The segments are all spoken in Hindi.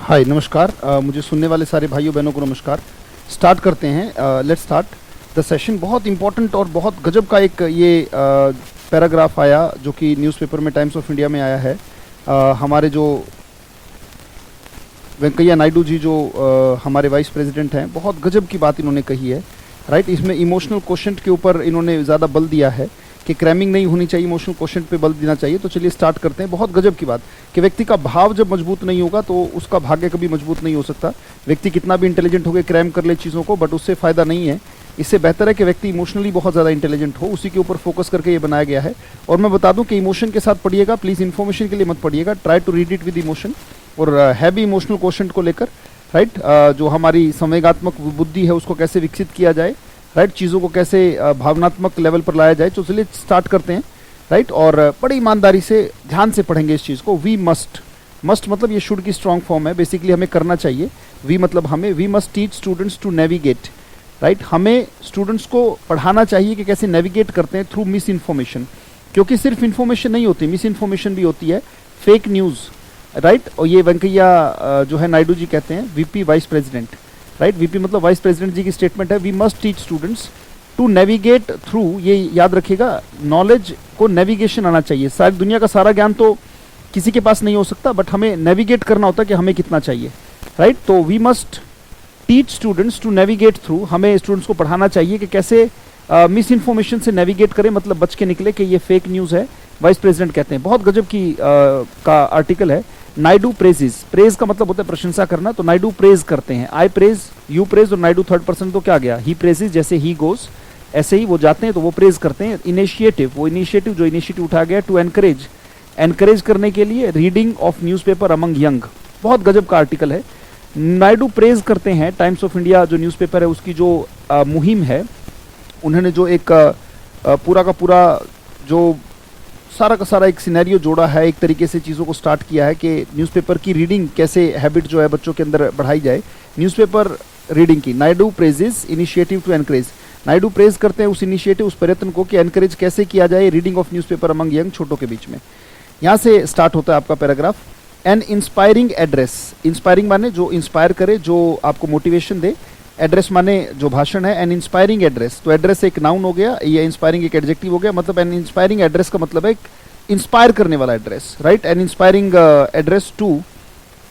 हाय नमस्कार। मुझे सुनने वाले सारे भाइयों बहनों को नमस्कार। स्टार्ट करते हैं। Let's start the session. बहुत इंपॉर्टेंट और बहुत गजब का एक ये पैराग्राफ आया जो कि न्यूज़पेपर में टाइम्स ऑफ इंडिया में आया है। हमारे जो वेंकैया नायडू जी जो हमारे वाइस प्रेसिडेंट हैं, बहुत गजब की बात इन्होंने कही है। राइट, इसमें इमोशनल क्वोशंट के ऊपर इन्होंने ज़्यादा बल दिया है कि क्रैमिंग नहीं होनी चाहिए, इमोशनल क्वोशंट पे बल देना चाहिए। तो चलिए स्टार्ट करते हैं। बहुत गजब की बात कि व्यक्ति का भाव जब मजबूत नहीं होगा तो उसका भाग्य कभी मजबूत नहीं हो सकता। व्यक्ति कितना भी इंटेलिजेंट हो गया, क्रैम कर ले चीज़ों को, बट उससे फ़ायदा नहीं है। इससे बेहतर है कि व्यक्ति इमोशनली बहुत ज़्यादा इंटेलिजेंट हो। उसी के ऊपर फोकस करके ये बनाया गया है। और मैं बता दूं कि इमोशन के साथ पढ़िएगा, प्लीज़ इन्फॉर्मेशन के लिए मत पढ़िएगा। Try to read it with emotion और है भी इमोशनल क्वोशंट को लेकर। राइट, जो हमारी संवेगात्मक बुद्धि है उसको कैसे विकसित किया जाए, राइट, चीज़ों को कैसे भावनात्मक लेवल पर लाया जाए। तो चलिए स्टार्ट करते हैं। राइट, और बड़ी ईमानदारी से ध्यान से पढ़ेंगे इस चीज़ को। वी मस्ट मतलब ये शुड की स्ट्रॉन्ग फॉर्म है। बेसिकली हमें करना चाहिए। वी मतलब हमें, we must teach students to navigate. Right, हमें स्टूडेंट्स को पढ़ाना चाहिए कि कैसे नेविगेट करते हैं थ्रू मिस इन्फॉर्मेशन। क्योंकि सिर्फ इन्फॉर्मेशन नहीं होती, मिस इन्फॉर्मेशन भी होती है, फेक न्यूज़। राइट, और ये वेंकैया जो है नायडू जी कहते हैं, VP vice president. Right, VP मतलब वाइस प्रेसिडेंट जी की स्टेटमेंट है। We must teach students to navigate through, ये याद रखिएगा, नॉलेज को नेविगेशन आना चाहिए। सारी दुनिया का सारा ज्ञान तो किसी के पास नहीं हो सकता, बट हमें नेविगेट करना होता है कि हमें कितना चाहिए। राइट, तो we must teach students to navigate through, हमें स्टूडेंट्स को पढ़ाना चाहिए कि कैसे मिस इन्फॉर्मेशन से नेविगेट करें, मतलब बच के निकले कि ये फेक न्यूज़ है। वाइस प्रेसिडेंट कहते हैं। बहुत गजब की का आर्टिकल है। नायडू प्रेजेस, प्रेज का मतलब होता है प्रशंसा करना, तो नायडू प्रेज करते हैं। आई प्रेज, यू प्रेज, और नायडू थर्ड पर्सन, तो क्या गया, ही प्रेजेस, जैसे ही गोस ऐसे ही वो जाते हैं तो वो प्रेज करते हैं। इनिशिएटिव, वो इनिशिएटिव जो इनिशिएटिव उठाया गया टू एनकरेज करने के लिए reading of newspaper among young. बहुत गजब का आर्टिकल है। नायडू प्रेज करते हैं टाइम्स ऑफ इंडिया जो न्यूज़पेपर है उसकी जो मुहिम है। उन्होंने जो एक पूरा का पूरा जो सारा का सारा एक सिनेरियो जोड़ा है, एक तरीके से चीज़ों को स्टार्ट किया है कि न्यूज़पेपर की रीडिंग कैसे हैबिट जो है बच्चों के अंदर बढ़ाई जाए। न्यूज़पेपर रीडिंग की Naidu praises initiative to encourage. Naidu praise करते हैं उस इनिशिएटिव, उस प्रयत्न को कि एनकरेज कैसे किया जाए reading of newspaper among young, छोटों के बीच में। यहाँ से स्टार्ट होता है आपका paragraph. N inspiring address, inspiring माने जो इंस्पायर करे, जो आपको मोटिवेशन दे। एड्रेस माने जो भाषण है। एन इंस्पायरिंग एड्रेस, तो एड्रेस एक नाउन हो गया, ये इंस्पायरिंग एक एडजेक्टिव हो गया। मतलब एन इंस्पायरिंग एड्रेस का मतलब है इंस्पायर करने वाला address. Right, an inspiring address to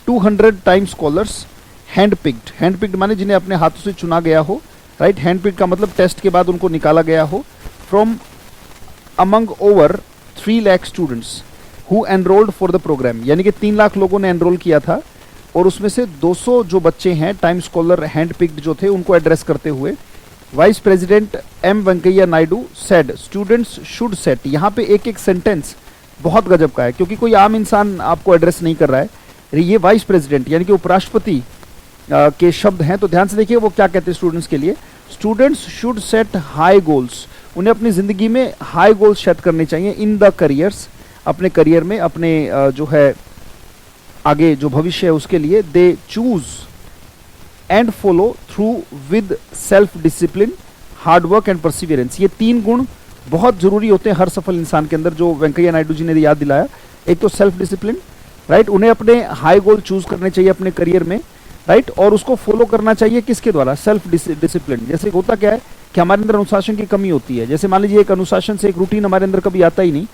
200 time scholars hand picked माने जिन्हें अपने हाथों से चुना गया हो। राइट, हैंड पिक्ड का मतलब टेस्ट के बाद उनको निकाला गया हो। From among over 3 lakh students who enrolled for the programme, यानी कि 3 लाख लोगों ने एनरोल किया था और उसमें से 200 जो बच्चे हैं टाइम स्कॉलर हैंड पिक्ड जो थे, उनको एड्रेस करते हुए vice president M Venkaiah Naidu said students should set. यहाँ पे एक एक सेंटेंस बहुत गजब का है, क्योंकि कोई आम इंसान आपको एड्रेस नहीं कर रहा है, ये वाइस प्रेसिडेंट यानी कि उपराष्ट्रपति के शब्द हैं। तो ध्यान से देखिए वो क्या कहते हैं स्टूडेंट्स के लिए। Students should set high goals, उन्हें अपनी ज़िंदगी में हाई गोल्स सेट करने चाहिए। इन द करियर्स, अपने करियर में, अपने जो है आगे जो भविष्य है उसके लिए। They choose and follow through with self discipline, hard work and Perseverance. ये 3 गुण बहुत जरूरी होते हैं हर सफल इंसान के अंदर, जो वेंकैया नायडू जी ने याद दिलाया। एक तो सेल्फ डिसिप्लिन, राइट, उन्हें अपने हाई गोल चूज करने चाहिए अपने करियर में। राइट, और उसको फॉलो करना चाहिए किसके द्वारा, सेल्फ डिसिप्लिन। जैसे होता क्या है कि हमारे अंदर अनुशासन की कमी होती है। जैसे मान लीजिए एक अनुशासन से एक रूटीन हमारे अंदर कभी आता ही नहीं।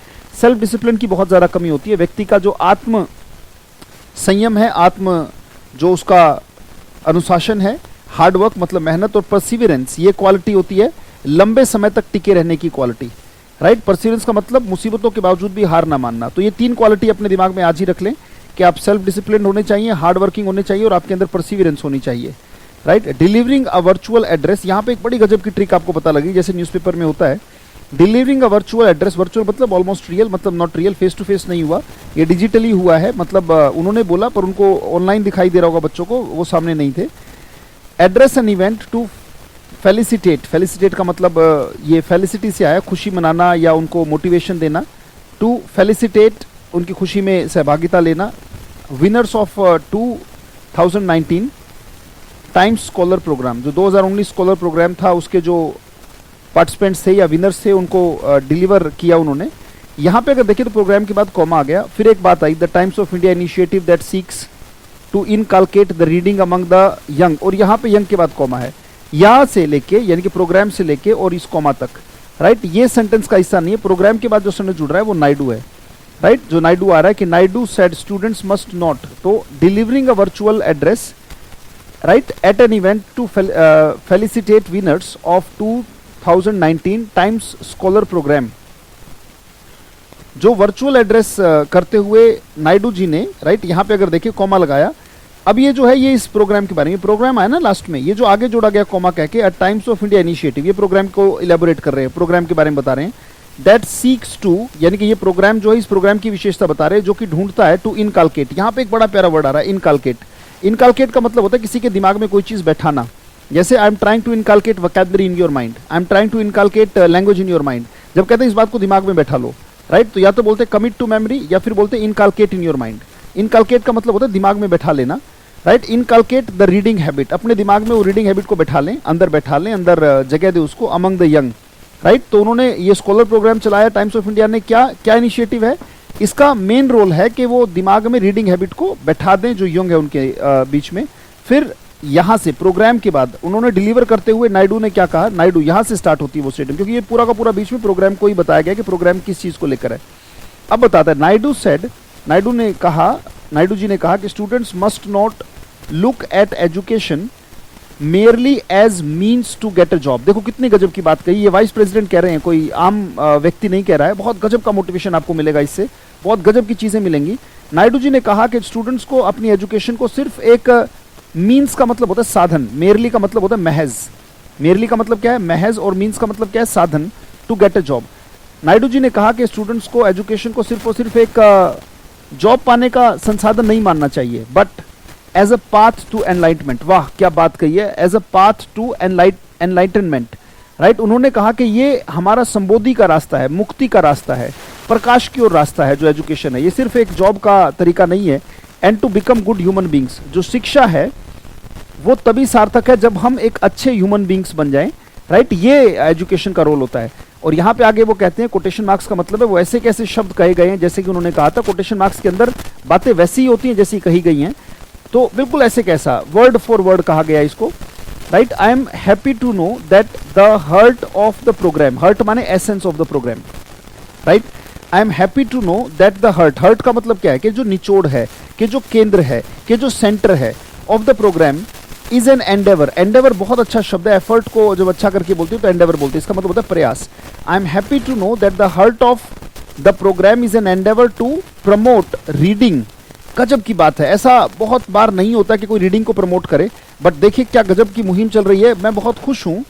सेल्फ डिसिप्लिन की बहुत ज़्यादा कमी होती है। व्यक्ति का जो आत्म संयम है, आत्म जो उसका अनुशासन है, हार्ड वर्क मतलब मेहनत, और परसिवियरेंस ये क्वालिटी होती है लंबे समय तक टिके रहने की क्वालिटी। राइट, परसिवियरेंस का मतलब मुसीबतों के बावजूद भी हार ना मानना। तो ये 3 क्वालिटी अपने दिमाग में आज ही रख लें कि आप सेल्फ डिसिप्लिन होने चाहिए, हार्ड वर्किंग होने चाहिए, और आपके अंदर परसिवियरेंस होनी चाहिए। Right, delivering a virtual address, यहाँ पे एक बड़ी गजब की ट्रिक आपको पता लगी, जैसे न्यूज़पेपर में होता है। Delivering a virtual address, virtual मतलब ऑलमोस्ट रियल, मतलब not real, face to face नहीं हुआ, ये डिजिटली हुआ है। मतलब उन्होंने बोला पर उनको ऑनलाइन दिखाई दे रहा होगा बच्चों को, वो सामने नहीं थे। Address an event to felicitate का मतलब ये फेलिसिटी से आया, खुशी मनाना या उनको मोटिवेशन देना। टू फेलिसिटेट, उनकी खुशी में सहभागिता लेना। Winners of 2019 Times scholar programme, जो 2019 स्कॉलर प्रोग्राम था, उसके जो पार्टिसिपेंट्स थे या विनर्स थे उनको डिलीवर किया उन्होंने। यहाँ पे अगर देखें तो प्रोग्राम के बाद कॉमा आ गया। फिर एक बात आई, the Times of India initiative that seeks to inculcate the reading among the young, और यहाँ पे यंग के बाद कॉमा है, यहाँ से लेके यानी कि प्रोग्राम से लेके और इस कॉमा तक, राइट। ये सेंटेंस का हिस्सा नहीं है, प्रोग्राम के बाद जो सेंटेंस जुड़ रहा है वो नायडू है, राइट। जो नायडू आ रहा है कि Naidu said students must not, तो delivering a virtual address, right, at an event to felicitate winners of 2019 Times scholar programme. जो वर्चुअल एड्रेस करते हुए नायडू जी ने, राइट, यहाँ पे अगर देखिए कॉमा लगाया, अब ये जो है ये इस प्रोग्राम के बारे में, प्रोग्राम आया ना लास्ट में, ये जो आगे जोड़ा गया कॉमा कह के, टाइम्स ऑफ इंडिया इनिशिएटिव, ये प्रोग्राम को इलेबोरेट कर रहे हैं, प्रोग्राम के बारे में बता रहे हैं। दैट सीक्स टू, यानी कि ये प्रोग्राम जो है इस प्रोग्राम की विशेषता बता रहे हैं, जो कि ढूंढता है टू इनकलकेट। यहाँ पे एक बड़ा प्यारा वर्ड आ रहा है इनकलकेट। इनकलकेट का मतलब होता है किसी के दिमाग में कोई चीज बैठाना, जैसे I am trying to inculcate vocabulary in your mind, I am trying to inculcate language in your mind. जब कहते हैं इस बात को दिमाग में बैठा लो, राइट, तो या तो बोलते कमिट टू मेमोरी या फिर बोलते inculcate in your mind. Inculcate का मतलब होता है दिमाग में बैठा लेना, right. Inculcate the reading habit, अपने दिमाग में वो रीडिंग हैबिट को बैठा लें, अंदर बैठा लें, अंदर जगह दे उसको, अमंग द यंग, राइट। तो उन्होंने ये स्कॉलर प्रोग्राम चलाया, टाइम्स ऑफ इंडिया ने। क्या क्या इनिशिएटिव है इसका? मेन रोल है कि वो दिमाग में रीडिंग हैबिट को बैठा दें जो यंग है उनके बीच में। फिर यहाँ से प्रोग्राम के बाद उन्होंने डिलीवर करते हुए नायडू ने क्या कहा, नायडू यहाँ से स्टार्ट होती है वो स्टेटमेंट, क्योंकि ये पूरा का पूरा बीच में प्रोग्राम को ही बताया गया कि प्रोग्राम किस चीज को लेकर है। अब बताता है, नायडू सेड, नायडू जी ने कहा कि students must not look at education merely as means to get a job. देखो कितनी गजब की बात कही, ये वाइस प्रेसिडेंट कह रहे हैं, कोई आम व्यक्ति नहीं कह रहा है। बहुत गजब का मोटिवेशन आपको मिलेगा इससे, बहुत गजब की चीजें मिलेंगी। नायडू जी ने कहा कि स्टूडेंट्स को अपनी एजुकेशन को सिर्फ एक मीन्स का मतलब होता है साधन, मेयरली का मतलब होता है महज, मेयरली का मतलब क्या है महज, और मीन्स का मतलब क्या है साधन, to get a job. Naidu ji ने कहा कि स्टूडेंट्स को एजुकेशन को सिर्फ और सिर्फ एक जॉब पाने का संसाधन नहीं मानना चाहिए, but as a path to enlightenment. वाह क्या बात कही है, as a path to enlightenment, right. उन्होंने कहा कि ये हमारा संबोधि का रास्ता है, मुक्ति का रास्ता है, प्रकाश की ओर रास्ता है जो एजुकेशन है, ये सिर्फ एक जॉब का तरीका नहीं है। And to become good human beings, जो शिक्षा है वो तभी सार्थक है जब हम एक अच्छे ह्यूमन बींग्स बन जाएं, राइट। ये एजुकेशन का रोल होता है। और यहाँ पे आगे वो कहते हैं, कोटेशन मार्क्स का मतलब है वो ऐसे कैसे शब्द कहे गए हैं, जैसे कि उन्होंने कहा था कोटेशन मार्क्स के अंदर बातें वैसी ही होती हैं जैसी कही गई हैं, तो बिल्कुल ऐसे कैसा, वर्ड फॉर वर्ड कहा गया इसको, right. I am happy to know that the heart of the programme, heart माने essence of the programme, right. I am happy to know that the heart, heart का मतलब क्या है कि जो निचोड़ है, कि जो केंद्र है, कि जो सेंटर है of the programme is an endeavour. Endeavour बहुत अच्छा शब्द है, एफर्ट को जब अच्छा करके बोलते हो तो एंडेवर बोलते हैं, इसका मतलब होता है प्रयास। I am happy to know that the heart of the programme is an endeavour to promote reading. गजब की बात है, ऐसा बहुत बार नहीं होता कि कोई रीडिंग को प्रमोट करे, बट देखिए क्या गजब की मुहिम चल रही है। मैं बहुत खुश हूँ,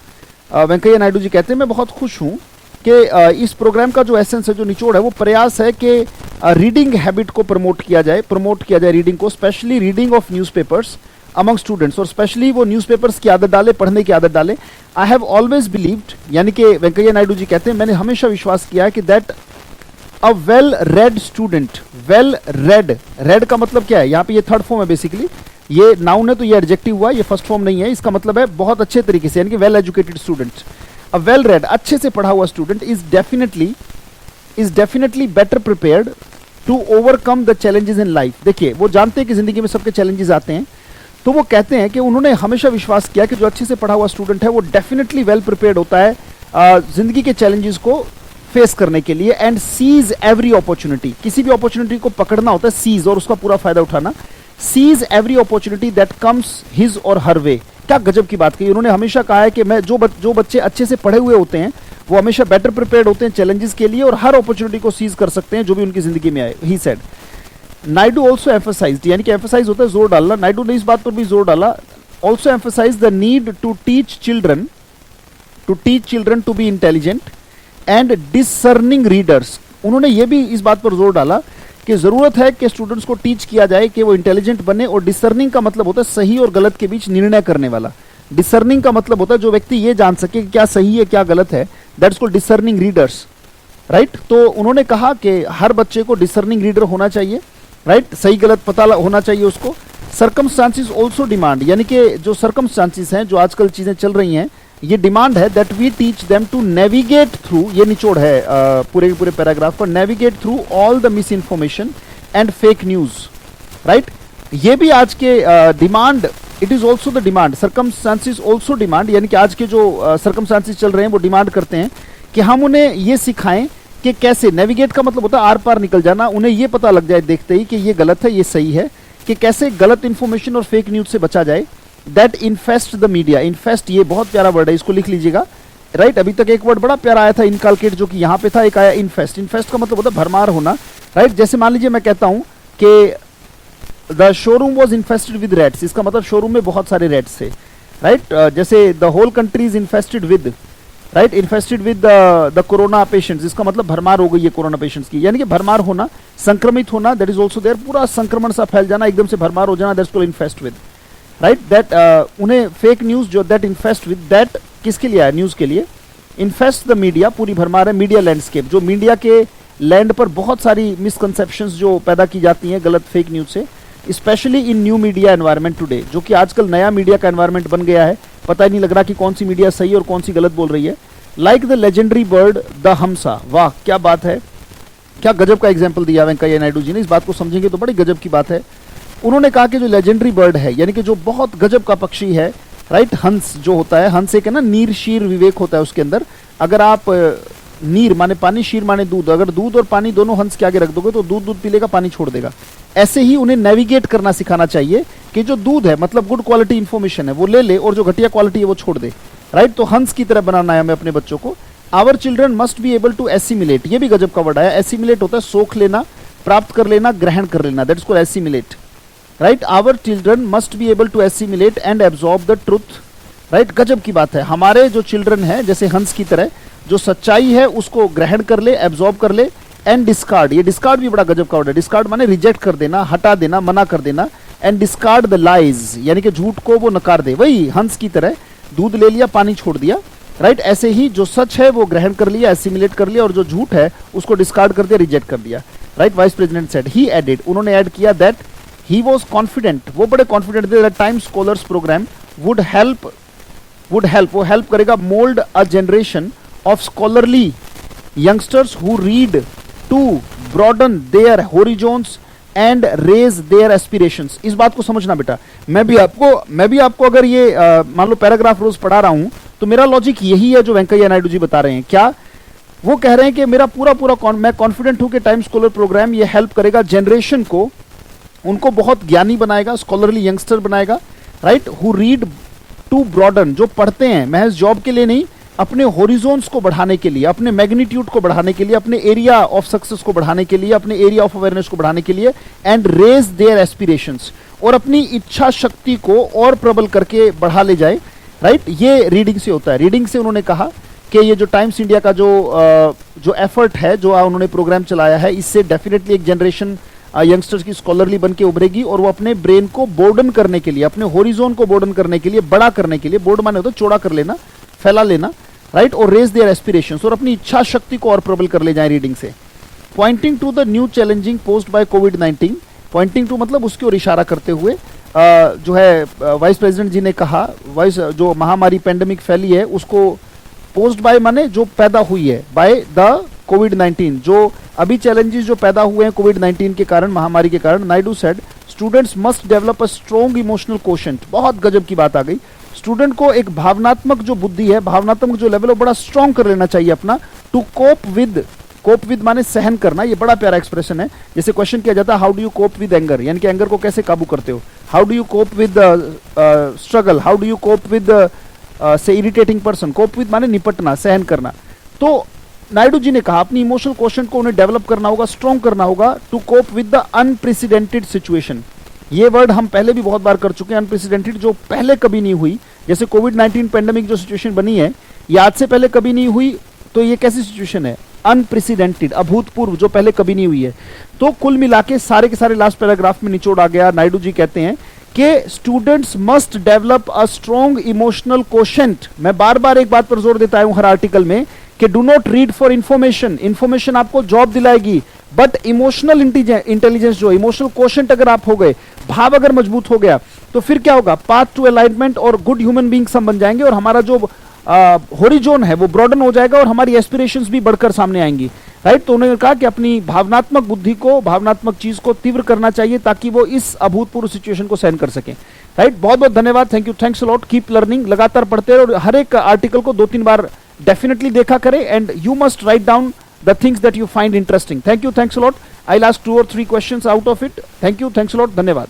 वेंकैया नायडू जी कहते हैं मैं बहुत खुश हूँ कि इस प्रोग्राम का जो एसेंस है, जो निचोड़ है, वो प्रयास है कि रीडिंग हैबिट को प्रमोट किया जाए रीडिंग को, specially reading of newspapers among students, और स्पेशली वो न्यूज़पेपर्स की आदत डाले, पढ़ने की आदत डाले। आई हैव ऑलवेज बिलीव्ड, यानी कि वेंकैया नायडू जी कहते हैं मैंने हमेशा विश्वास किया है कि that a well red student, well read, red का मतलब क्या है, यहाँ पे ये थर्ड फॉर्म है बेसिकली, ये नाउन है तो ये एडजेक्टिव हुआ, ये फर्स्ट फॉर्म नहीं है, इसका मतलब है बहुत अच्छे तरीके से, यानी कि well educated student. A well read, अच्छे से पढ़ा हुआ student is definitely better prepared to overcome the challenges in life. देखिए वो जानते हैं कि जिंदगी में सबके चैलेंजेस आते हैं, तो वो कहते हैं कि उन्होंने हमेशा विश्वास किया कि जो अच्छे से पढ़ा हुआ स्टूडेंट है वो डेफिनेटली वेल प्रिपेयर्ड होता है जिंदगी के चैलेंजेस को फेस करने के लिए। एंड सीज एवरी अपॉर्चुनिटी, किसी भी अपॉर्चुनिटी को पकड़ना होता है, सीज, और उसका पूरा फायदा उठाना। Seize every opportunity that comes his or her वे। क्या गजब की बात कही, उन्होंने हमेशा कहा है कि मैं जो बच्चे अच्छे से पढ़े हुए होते हैं वो हमेशा बेटर प्रिपेयर्ड होते हैं चैलेंजेस के लिए, और हर अपॉर्चुनिटी को सीज कर सकते हैं जो भी उनकी जिंदगी में आए। He said Naidu also emphasised, यानी कि एम्फसाइज होता है जोर डालना, नायडू ने इस बात पर भी जोर डाला, also emphasise the need to teach children to be intelligent and discerning readers. उन्होंने ये भी इस बात पर जोर डाला कि जरूरत है कि स्टूडेंट्स को टीच किया जाए कि वो इंटेलिजेंट बने, और डिसर्निंग का मतलब होता है सही और गलत के बीच निर्णय करने वाला। डिसर्निंग का मतलब होता है जो व्यक्ति ये जान सके कि क्या सही है क्या गलत है, that's called discerning readers, right. तो उन्होंने कहा कि हर बच्चे को डिसर्निंग रीडर होना चाहिए, राइट, सही गलत पता होना चाहिए उसको। सर्कमस्टांसिस ऑल्सो डिमांड, यानी कि जो सर्कमस्टांसिस हैं, जो आजकल चीजें चल रही हैं, ये डिमांड है that we teach them to navigate through, ये निचोड़ है पूरे पैराग्राफ पर, navigate through all the misinformation and fake news, right. ये भी आज के demand, it is also the demand, circumstances also demand, यानी कि आज के जो सर्कमस्टांसिस चल रहे हैं वो डिमांड करते हैं कि हम उन्हें ये सिखाएं कि कैसे नेविगेट, का मतलब होता है आर पार निकल जाना, उन्हें ये पता लग जाए देखते ही कि ये गलत है ये सही है, कि कैसे गलत इंफॉर्मेशन और फेक न्यूज से बचा जाए। दैट इन्फेस्ट द मीडिया, इन्फेस्ट ये बहुत प्यारा वर्ड है, इसको लिख लीजिएगा, राइट। अभी तक एक वर्ड बड़ा प्यारा आया था इनकालकेट, जो कि यहाँ पे था, एक आया इन्फेस्ट। इन्फेस्ट का मतलब होता है भरमार होना, राइट। जैसे मान लीजिए मैं कहता हूँ कि the showroom was infested with rats, इसका मतलब शोरूम में बहुत सारे रैट्स थे, राइट। जैसे the whole country is infested with, right, infested with the corona patients, इसका मतलब भरमार हो गई है कोरोना पेशेंट्स की, यानी कि भरमार होना, संक्रमित होना, दैट इज ऑल्सो देयर, पूरा संक्रमण सा फैल जाना, एकदम से भरमार हो जाना, that's called इन्फेस्ट with, right. That उन्हें फेक न्यूज जो दैट इन्फेस्ट विद, दैट किसके लिए है, न्यूज के लिए। इन्फेस्ट द मीडिया, पूरी भरमार है, मीडिया लैंडस्केप, जो मीडिया के लैंड पर बहुत सारी मिसकंसेप्शंस जो पैदा की जाती हैं गलत फेक न्यूज से, specially in new media environment today, जो कि आजकल नया मीडिया का एनवायरनमेंट बन गया है, पता ही नहीं लग रहा कि कौन सी मीडिया सही और कौन सी गलत बोल रही है। Like the legendary bird the hamsa, वाह क्या बात है, क्या गजब का एग्जाम्पल दिया वेंकैया नायडू जी ने, इस बात को समझेंगे तो बड़ी गजब की बात है। उन्होंने कहा कि जो लेजेंडरी बर्ड है, यानी कि जो बहुत गजब का पक्षी है, राइट, हंस जो होता है, हंस एक है ना, नीर शीर विवेक होता है उसके अंदर, अगर आप नीर माने पानी, शीर माने दूध, अगर दूध और पानी दोनों हंस के आगे रख दोगे तो दूध दूध पी लेगा, पानी छोड़ देगा। ऐसे ही उन्हें नेविगेट करना सिखाना चाहिए कि जो दूध है मतलब गुड क्वालिटी इंफॉर्मेशन है वो ले ले, और जो घटिया क्वालिटी है वो छोड़ दे, राइट। तो हंस की तरह बनाना है हमें अपने बच्चों को। Our children must be able to assimilate, ये भी गजब का वर्ड है, एसिमिलेट होता है सोख लेना, प्राप्त कर लेना, ग्रहण कर लेना, that's called assimilate, right. Our children must be able to assimilate and absorb the truth, right. गजब की बात है, हमारे जो चिल्ड्रन है जैसे हंस की तरह जो सच्चाई है उसको ग्रहण कर ले, एब्जॉर्ब कर ले, एंड डिस्कार्ड, ये डिस्कार्ड भी बड़ा गजब का वर्ड है, डिस्कार्ड माने रिजेक्ट कर देना, हटा देना, मना कर देना, एंड डिस्कार्ड द लाइज, यानी कि झूठ को वो नकार दे, वही हंस की तरह दूध ले लिया पानी छोड़ दिया, राइट। ऐसे ही जो सच है वो ग्रहण कर लिया, एसिमिलेट कर लिया, और जो झूठ है उसको डिस्कार्ड कर दिया, रिजेक्ट कर दिया, right. Vice president said, he added, उन्होंने ऐड किया, दैट ही वाज कॉन्फिडेंट, वो बड़े कॉन्फिडेंट थे, that Times scholars programme would help, वो हेल्प करेगा mould a generation of scholarly youngsters who read to broaden their horizons and raise their aspirations. इस बात को समझना बेटा, मैं भी आपको अगर ये मान लो पैराग्राफ रोज पढ़ा रहा हूं तो मेरा लॉजिक यही है जो वेंकैया नायडू जी बता रहे हैं। क्या वो कह रहे हैं कि मेरा पूरा मैं कॉन्फिडेंट हूं कि टाइम स्कॉलर प्रोग्राम ये हेल्प करेगा जनरेशन को, उनको बहुत ज्ञानी बनाएगा, स्कॉलरली यंगस्टर बनाएगा, right. Who read to broaden, जो पढ़ते हैं महज जॉब के लिए नहीं, अपने होरिजोन्स को बढ़ाने के लिए, अपने मैग्नीट्यूड को बढ़ाने के लिए, अपने एरिया ऑफ सक्सेस को बढ़ाने के लिए, अपने एरिया ऑफ अवेयरनेस को बढ़ाने के लिए, एंड रेज देयर एस्पिरेशंस, और अपनी इच्छा शक्ति को और प्रबल करके बढ़ा ले जाए, राइट। ये रीडिंग से होता है। रीडिंग से उन्होंने कहा कि ये जो टाइम्स इंडिया का जो एफर्ट है, जो उन्होंने प्रोग्राम चलाया है, इससे डेफिनेटली एक जनरेशन यंगस्टर्स की स्कॉलरली बन के उभरेगी, और वो अपने ब्रेन को बोर्डन करने के लिए, अपने होरिजोन को बोर्डन करने के लिए, बड़ा करने के लिए, बोर्ड माने होता है चौड़ा कर लेना, फैला लेना, राइट, और रेज देयर एस्पिरेशंस, और अपनी इच्छा शक्ति को और प्रबल कर ले जाए रीडिंग से। Pointing to the new challenging post by कोविड-19, पॉइंटिंग टू मतलब उसकी ओर इशारा करते हुए जो है वाइस प्रेसिडेंट जी ने कहा, जो महामारी पेंडेमिक फैली है उसको पोस्ट बाय माने जो पैदा हुई है, बाय द कोविड-19, जो अभी चैलेंजेस जो पैदा हुए हैं कोविड-19 के कारण, महामारी के कारण। Naidu said students must develop a strong emotional quotient, बहुत गजब की बात आ गई, स्टूडेंट को एक भावनात्मक जो बुद्धि है, भावनात्मक जो लेवल है, बड़ा स्ट्रॉन्ग कर लेना चाहिए अपना, टू कोप विद माने सहन करना, ये बड़ा प्यारा एक्सप्रेशन है। जैसे क्वेश्चन किया जाता है how do you cope with anger, यानी कि एंगर को कैसे काबू करते हो, how do you cope with struggle, how do you cope with से इरिटेटिंग पर्सन, कोप विद माने निपटना, सहन करना। तो नायडू जी ने कहा अपनी इमोशनल क्वेश्चन को उन्हें डेवलप करना होगा, स्ट्रॉन्ग करना होगा, to cope with the unprecedented situation. ये वर्ड हम पहले भी बहुत बार कर चुके हैं, अनप्रेसिडेंटेड, जो पहले कभी नहीं हुई, जैसे कोविड-19 पेंडेमिक जो सिचुएशन बनी है ये आज से पहले कभी नहीं हुई, तो ये कैसी सिचुएशन है, अनप्रेसिडेंटेड, अभूतपूर्व, जो पहले कभी नहीं हुई है। तो कुल मिला के सारे के सारे लास्ट पैराग्राफ में निचोड़ आ गया। नायडू जी कहते हैं कि students must develop a strong emotional quotient. मैं बार बार एक बात पर जोर देता हूं हर आर्टिकल में कि do not read for information आपको जॉब दिलाएगी, बट इमोशनल इंटेलिजेंस, जो इमोशनल कोशेंट अगर आप हो गए, भाव अगर मजबूत हो गया, तो फिर क्या होगा, पाथ टू अलाइनमेंट और गुड ह्यूमन बींग्स हम बन जाएंगे, और हमारा जो होरिजोन है वो ब्रॉडन हो जाएगा, और हमारी एस्पिरेशंस भी बढ़कर सामने आएंगी, राइट। तो उन्होंने कहा कि अपनी भावनात्मक बुद्धि को, भावनात्मक चीज को तीव्र करना चाहिए ताकि वो इस अभूतपूर्व सिचुएशन को सहन कर सकें। राइट, बहुत बहुत धन्यवाद, thank you, thanks a lot, keep learning, लगातार पढ़ते रहो और हर एक आर्टिकल को 2-3 बार डेफिनेटली देखा करें and you must write down the things that you find interesting. Thank you, thanks a lot. I last 2 or 3 questions out of it. Thank you, thanks a lot, धन्यवाद।